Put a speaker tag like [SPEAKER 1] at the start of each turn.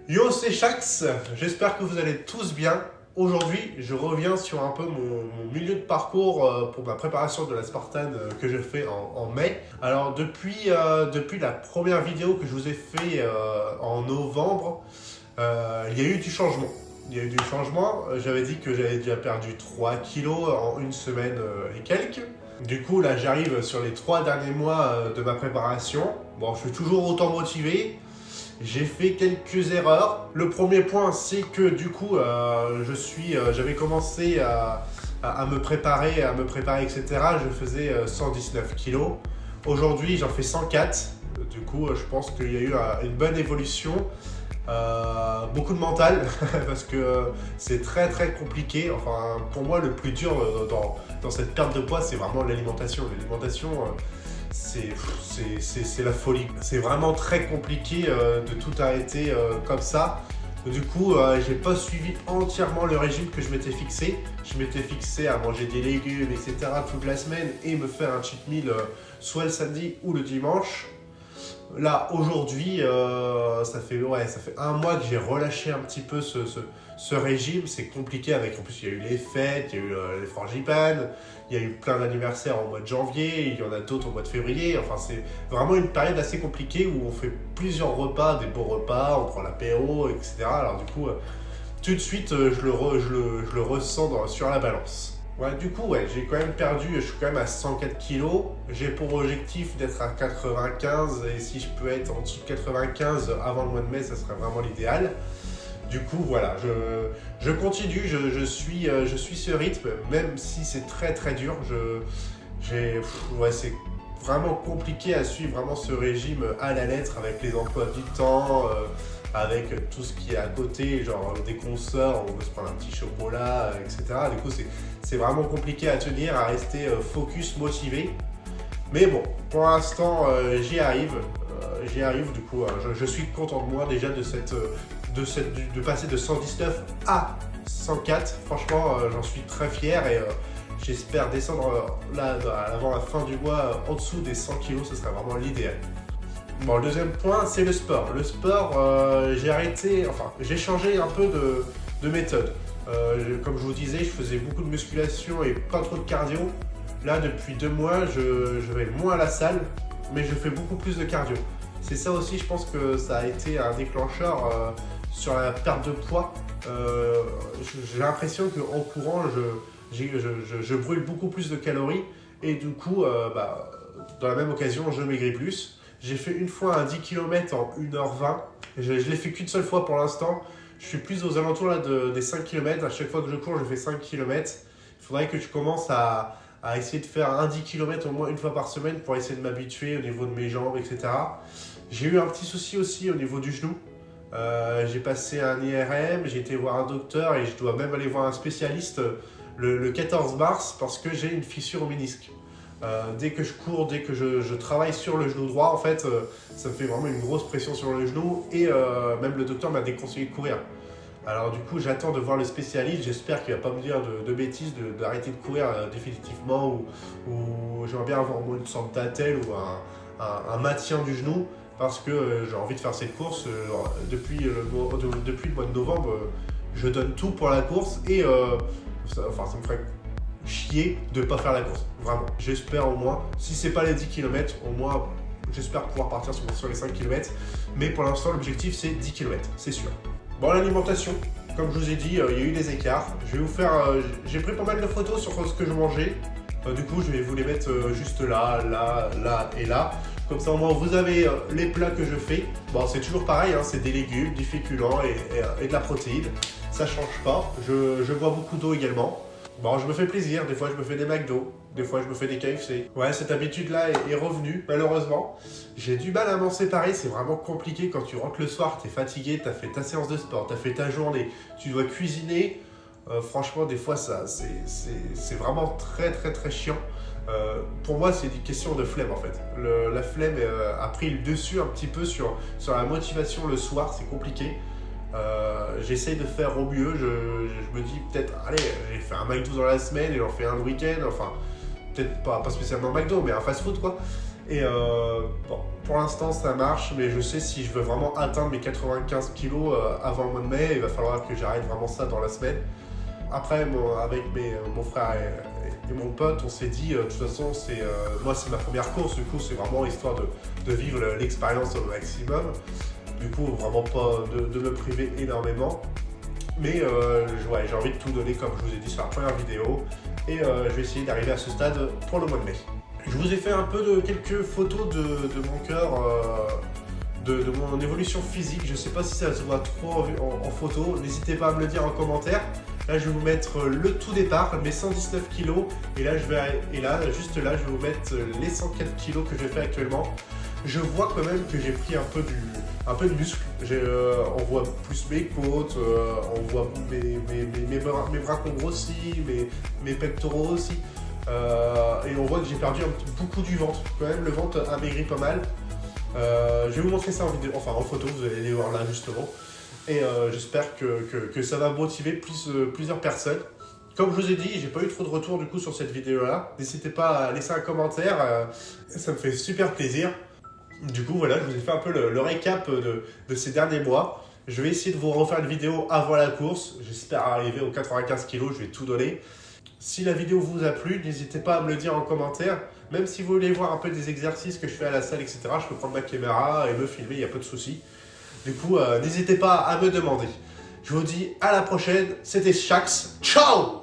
[SPEAKER 1] Yo, c'est Shax, j'espère que vous allez tous bien. Aujourd'hui, je reviens sur un peu mon milieu de parcours pour ma préparation de la Spartan que j'ai fait en mai. Alors, depuis la première vidéo que je vous ai fait en novembre, il y a eu du changement. J'avais dit que j'avais déjà perdu 3 kilos en une semaine et quelques. Du coup, là, j'arrive sur les 3 derniers mois de ma préparation. Bon, je suis toujours autant motivé. J'ai fait quelques erreurs. Le premier point, c'est que du coup, j'avais commencé à me préparer, etc. Je faisais 119 kilos. Aujourd'hui, j'en fais 104. Du coup, je pense qu'il y a eu une bonne évolution. Beaucoup de mental, parce que c'est très très compliqué. Enfin, pour moi, le plus dur dans cette perte de poids, c'est vraiment l'alimentation. L'alimentation, c'est la folie. C'est vraiment très compliqué de tout arrêter comme ça. Du coup, j'ai pas suivi entièrement le régime que je m'étais fixé. Je m'étais fixé à manger des légumes, etc. toute la semaine et me faire un cheat meal soit le samedi ou le dimanche. Là, aujourd'hui, ça fait un mois que j'ai relâché un petit peu ce régime. C'est compliqué avec, en plus, il y a eu les fêtes, il y a eu les frangipanes, il y a eu plein d'anniversaires au mois de janvier, il y en a d'autres au mois de février. Enfin, c'est vraiment une période assez compliquée où on fait plusieurs repas, des beaux repas, on prend l'apéro, etc. Alors du coup, tout de suite, je le ressens sur la balance. Ouais, du coup, j'ai quand même perdu, je suis quand même à 104 kilos. J'ai pour objectif d'être à 95 et si je peux être en dessous de 95 avant le mois de mai, ça serait vraiment l'idéal. Du coup, voilà, je continue, je suis ce rythme, même si c'est très très dur. C'est vraiment compliqué à suivre vraiment ce régime à la lettre avec les emplois du temps. Avec tout ce qui est à côté, genre des concerts, on veut se prendre un petit chocolat, etc. Du coup, c'est vraiment compliqué à tenir, à rester focus, motivé. Mais bon, pour l'instant, j'y arrive. Du coup, je suis content de moi déjà de passer de 119 à 104. Franchement, j'en suis très fier et j'espère descendre avant la fin du mois en dessous des 100 kilos, ce serait vraiment l'idéal. Bon, le deuxième point, c'est le sport. Le sport, j'ai changé un peu de méthode. Comme je vous disais, je faisais beaucoup de musculation et pas trop de cardio. Là, depuis 2 mois, je vais moins à la salle, mais je fais beaucoup plus de cardio. C'est ça aussi, je pense que ça a été un déclencheur sur la perte de poids. J'ai l'impression qu'en courant, je brûle beaucoup plus de calories et du coup, dans la même occasion, je maigris plus. J'ai fait une fois un 10 km en 1h20. Je l'ai fait qu'une seule fois pour l'instant. Je suis plus aux alentours là, des 5 km. À chaque fois que je cours, je fais 5 km. Il faudrait que je commence à essayer de faire un 10 km au moins une fois par semaine pour essayer de m'habituer au niveau de mes jambes, etc. J'ai eu un petit souci aussi au niveau du genou. J'ai passé un IRM, j'ai été voir un docteur et je dois même aller voir un spécialiste le 14 mars parce que j'ai une fissure au ménisque. Dès que je cours, dès que je travaille sur le genou droit, en fait, ça me fait vraiment une grosse pression sur le genou et même le docteur m'a déconseillé de courir. Alors du coup, j'attends de voir le spécialiste, j'espère qu'il ne va pas me dire de bêtises, d'arrêter de courir définitivement ou j'aimerais bien avoir au moins une sorte d'attelle ou un maintien du genou parce que j'ai envie de faire cette course. Depuis le mois de novembre, je donne tout pour la course et ça me ferait chier de pas faire la course, vraiment. J'espère au moins, si c'est pas les 10 km, au moins j'espère pouvoir partir sur les 5 km. Mais pour l'instant, l'objectif c'est 10 km, c'est sûr. Bon, l'alimentation, comme je vous ai dit, il y a eu des écarts. J'ai pris pas mal de photos sur ce que je mangeais. Du coup, je vais vous les mettre juste là et là. Comme ça, au moins, vous avez les plats que je fais. Bon, c'est toujours pareil, hein, c'est des légumes, du féculent et de la protéine. Ça change pas. Je bois beaucoup d'eau également. Bon, je me fais plaisir, des fois je me fais des McDo, des fois je me fais des KFC. Ouais, cette habitude-là est revenue, malheureusement. J'ai du mal à m'en séparer, c'est vraiment compliqué quand tu rentres le soir, t'es fatigué, t'as fait ta séance de sport, t'as fait ta journée, tu dois cuisiner. Franchement, des fois, c'est vraiment très très très chiant. Pour moi, c'est une question de flemme en fait. La flemme a pris le dessus un petit peu sur la motivation le soir, c'est compliqué. J'essaye de faire au mieux, je me dis peut-être, allez, j'ai fait un McDo dans la semaine et j'en fais un le week-end, enfin, peut-être pas spécialement un McDo, mais un fast-food quoi. Et bon, pour l'instant ça marche, mais je sais si je veux vraiment atteindre mes 95 kilos avant le mois de mai, il va falloir que j'arrête vraiment ça dans la semaine. Après, avec mon frère et mon pote, on s'est dit, de toute façon, moi c'est ma première course, du coup c'est vraiment histoire de vivre l'expérience au maximum. Du coup, vraiment pas de me priver énormément. Mais ouais, j'ai envie de tout donner comme je vous ai dit sur la première vidéo. Et je vais essayer d'arriver à ce stade pour le mois de mai. Je vous ai fait un peu de quelques photos de mon cœur, de mon évolution physique. Je sais pas si ça se voit trop en photo. N'hésitez pas à me le dire en commentaire. Là, je vais vous mettre le tout départ, mes 119 kilos. Et là, juste là, je vais vous mettre les 104 kilos que je fais actuellement. Je vois quand même que j'ai pris un peu de muscle. On voit plus mes côtes, on voit mes bras qui ont grossi, mes pectoraux aussi. Et on voit que j'ai perdu beaucoup du ventre. Quand même, le ventre a maigri pas mal. Je vais vous montrer ça en vidéo, enfin en photo, vous allez les voir là justement. Et j'espère que ça va motiver plusieurs personnes. Comme je vous ai dit, j'ai pas eu trop de retours du coup sur cette vidéo-là. N'hésitez pas à laisser un commentaire, ça me fait super plaisir. Du coup, voilà, je vous ai fait un peu le récap de ces derniers mois. Je vais essayer de vous refaire une vidéo avant la course. J'espère arriver aux 95 kilos, je vais tout donner. Si la vidéo vous a plu, n'hésitez pas à me le dire en commentaire. Même si vous voulez voir un peu des exercices que je fais à la salle, etc., je peux prendre ma caméra et me filmer, il n'y a pas de souci. Du coup, n'hésitez pas à me demander. Je vous dis à la prochaine, c'était Shax. Ciao!